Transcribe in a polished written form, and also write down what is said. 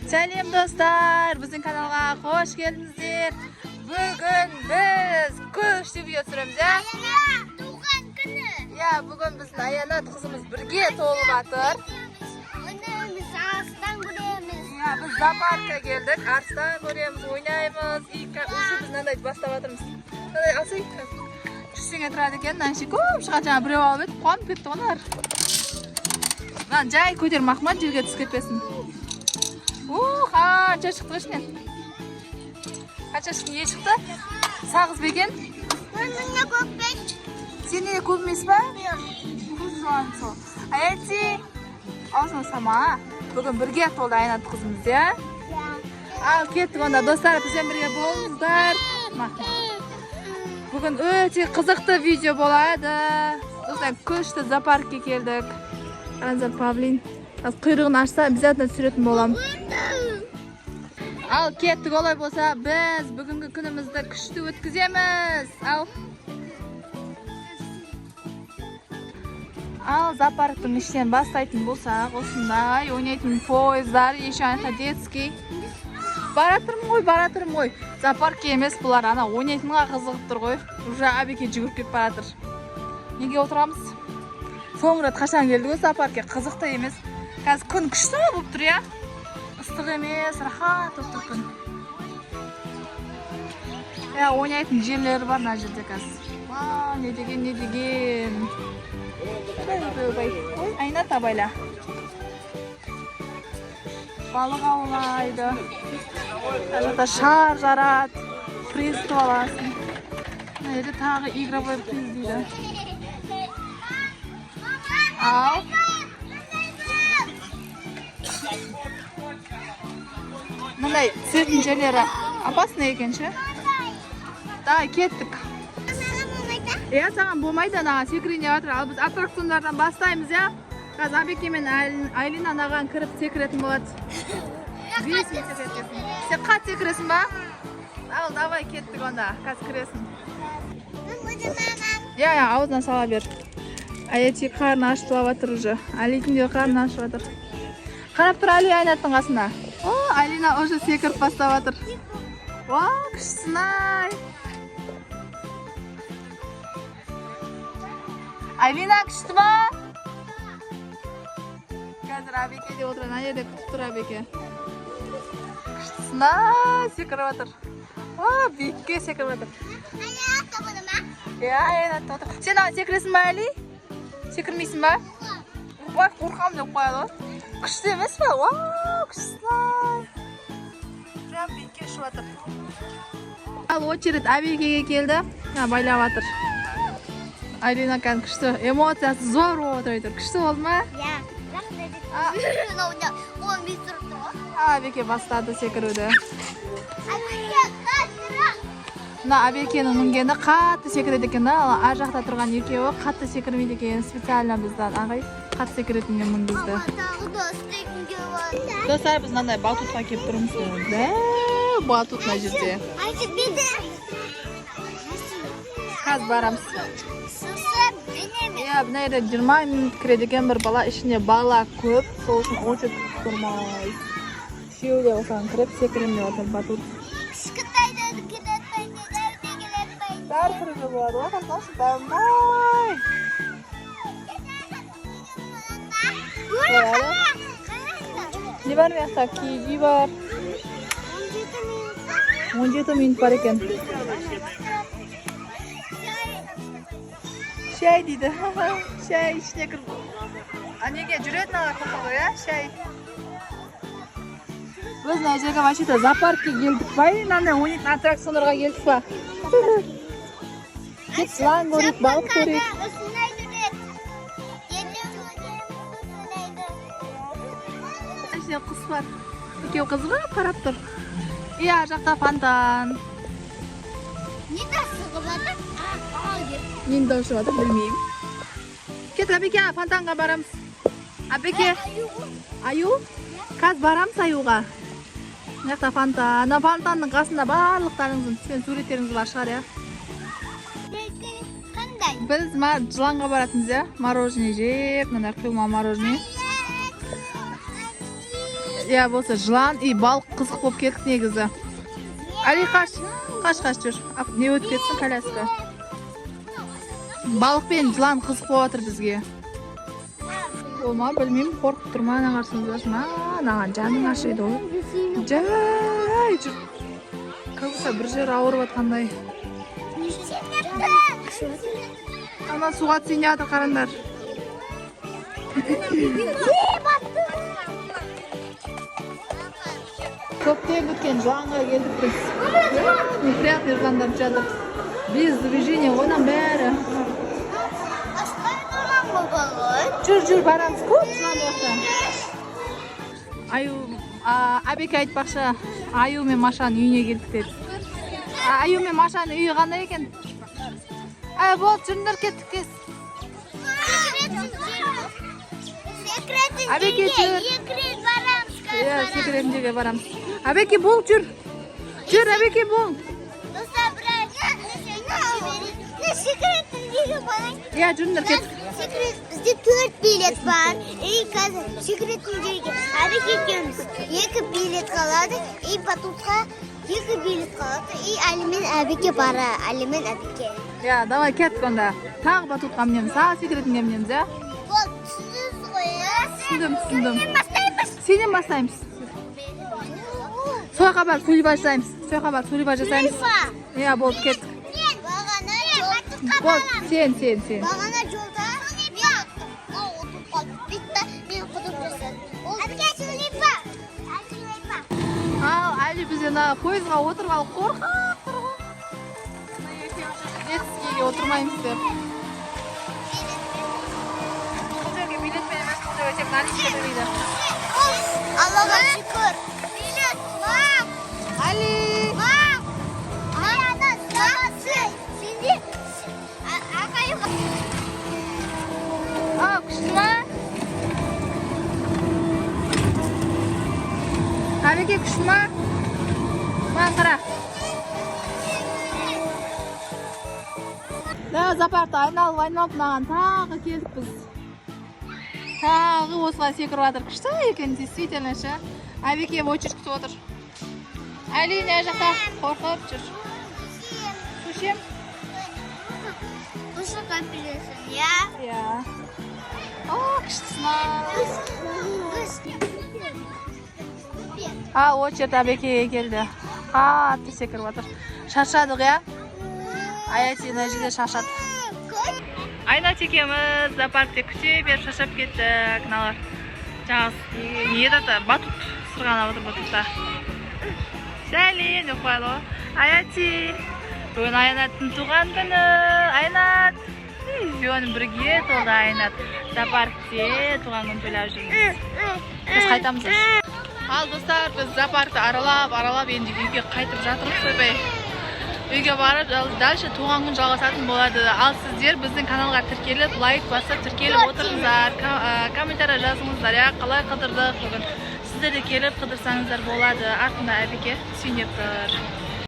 Сәлем достар, біздің каналға қош келдіңіздер. Бүгін біз көшті видео түсіреміз, Туған күні. Бүгін біздің Аянат қызымыз бірге толып жатыр. Ойнаймыз, арыстан көреміз. Біз зоопаркқа келдік, арыстан көреміз, ойнаймыз. Уже біз мынандайды бастап жатырмыз. Мынандай алсай, жүзсеңе тұрады екен, мынанша көп шығады, жаңа біреу алып еді, қуанып кетті олар. Жай көтер мақмат, жерге түсіп кетпесін. Қанша шықты ішінен? Қанша шықты, не шықты? Сағыз бекен? Önünde köpek. Сен не көп емес па? Аятси, аузын сама. Бүгін бірге толды Аянат қызымыз, Ал кеттік онда, достар, бізбен бірге болыңыздар. Бүгін өте қызықты видео болады. Достар, көшті зоопаркке келдік. Қараңыздар, павлин. Құйрығын ашса, обязательно түсіретін болам. Ал кеттік, олай болса, біз бүгінгі күнімізді күшті өткіземіз. Ал зоопарктың іштен бастайтын болсақ, осындай ойнайтын поездар, еще анықта детский. Бара тұрмын ғой. Зоопаркке емес бұлар, ана ойнайтынға қызығып тұр ғой. Уже Абеке жүгіріп кетіп баратыр. Неге отырамыз? Соңғы рет қашан келді ғой зоопаркке, қызықты емес. Қазір күн күшті болып тұр, Ыстық емес, рахат болып тұр күн. Ойнайтын жерлері бар мына жерде қазір. Не деген. Ой, Аянат абайла. Балық аулайды. Жақта шар жарат, престі аласың. Мына жерде тағы игровой приз дейді. Ал. Мындай түсетін жерлері опасный екенші. Кеттік. Саған болмайды, секірене жатыр. Ал біз аттракциондардан бастаймыз, Қазір Абеке мен Айлина анаған кіріп секіретін болады. Сен қат секіресің ба? Ал, давай кеттік онда, қазір кіресің. Аузына сала бер. Аяти қарны ашып жатыр уже. Алидің де қарны ашып жатыр. Қарап тұр Али Аянаттың қасына. Айлина уже секіріп бастап жатыр. Күштісін-ай. Айлина күшті ба? Қазір Абеке де отырған, ана жерде күтіп тұр Абеке. Күштісін-ай, секіріп жатыр. Биікке секіріп жатыр. Аянатта бұны ма? Аянатта отыр. Сен секіресің ба, Али? Секірмейсің ба? Қорқам деп қояды. Күшті емес па? Күштісін-ай. Прям биікке ұшып жатыр. Ал очередь Абекеге келді. Байлап жатыр. Айлина кән күшті. Эмоциясы зор болып отыр. Күшті болды ма? Абеке бастады секіруді. Абекенің мінгені қатты секіреді екен. Ар жақта тұрған екеуі қатты секірмейді екен. Специально бізден ағай қатты секіретінген мінгізді. Достар, біз мынандай батутқа келіп тұрмыз. Батут мына жерде. Қазір барамыз. Мына жерде 20 минут кіреді екен бір бала. Ішінде бала көп. Сол үшін очередь тұрмай. Үшеуі осыған кіріп секірем деп отыр батут. Бәрі кіруге болады. Қасынасы бармай. Не бар мияқта? Киви бар. 17 минут бар екен. Шай дейді. Шай ішіне кіріп. Неге жүретін ала қоқы ғой, шай. Біз мына жерге вообще-то зоопаркке келдік па? Мынандай ойнайтын аттракциондарға келдік па? Кет слон көрейік, балық көрейік. Ішінде құс бар. Екеу қызға қарап тұр. Жақта фонтан. Не тасығы бады? Нені даушы бады, білмеймін. Кет, Абеке, фонтанға барамыз. Абеке, аю? Қазір барамыз аюға. Жақта фонтан. Фонтанның қасында барлықтарыңыздың түскен суреттеріңіз бар шығар, Біз жыланға баратыныз, мороженое жеп, мындай құйылма мороженое. Я болса жылан и балық қызық болып кетті негізі. Али қаш жүр. Не өтіп кетсін коляска. Балық пен жылан қызық болып отыр бізге. Болма, білмеймін, қорқып тұрма, ана қарсыңыздашы ма? Наған жаның ашиды ол. Жай жүр. Как будто бір жер ауырып атқандай. Ана суға түсейін жатыр, қараңдар. Көптен күткен жыланға келдік біз. Неприятный жыландар жатыр. Без движения ойнан бәрі. Жүр, барамыз. Көп жылан оқты. Әбеке айтпақшы, Аю мен Машаның үйіне келдік деді. Аю мен Машаның үйі қандай екен? Болды, жүріңдер кеттік кез. Әбеке жүр. Секретіндегі барамыз. Әбеке бол, жүр. Жүр, Әбеке бол. Я жүріңдер кеттік. Bizde 4 bilet var. Секретіндегі Әбеке екеуміз 2 билет қалады. Батутқа 2 билет қалады. Әлімен Әбеке бара. Әлімен Әбеке. Я, давай кеттік онда. Тағы батутқа мінеміз. Секретінге мінеміз, я? Түсіндіңіз ғой, Түсіндім. Сенен бастаймыз. Сояқа бар, сулиба жасаймыз. Я, болды, кеттік. Болды, сен. Бағана жолда отырып қалды. Битті мен құдып жасадым. Әбеке сулиба. Әлі бізден пойызға отырғалы қорқақ тұрғы. Детскийге отырмаймыз деп. Бұл жерге билетпен емес, бұл жерге тек наличка төлейді. Аллаға шүкір. Билет, мам. Али! Мам. Аяна сағасы. Сенде ақайға. Күшті ма? Әбеке күшті ма? Маған қара. Зоопаркты айналып маған тағы келдік біз. Тағы осыға секіріп жатыр. Күшті екен, действительно ше. Әбеке очередь күтіп отыр. Әли не жақта қорқып жүр. Сушем? Бұшы қапелесін, я? Я. Күштісін очередь Әбекеге келді. Қатты секіріп отыр. Шаршадық, я? Аятина жиде шаршады. Айнат екеуміз зоопаркте күте беріп шаршап кеттік. Мыналар жаңыз не еді, батут сырғанап отыр батутта. Сәлем деп қояды ғой. Аяти, бүгін Айнаттың туған күні. Айнат, бүйін бірге толды Айнат. Зоопаркте туған күн тойлап жүрміз. Біз қайтамыз. Ал достар, біз зоопаркты аралап енді үйге қайтып жатырмыз ойбай. Үйге барып, дальше туған күн жалғасатын болады. Ал сіздер біздің каналға тіркеліп, лайк басып, тіркеліп отырыңыздар, комментария жазыңыздар, я қалай қыдырдық бүгін. Сіздер де келіп қыдырсаңыздар болады. Артында Әбеке сүйнеп тұр.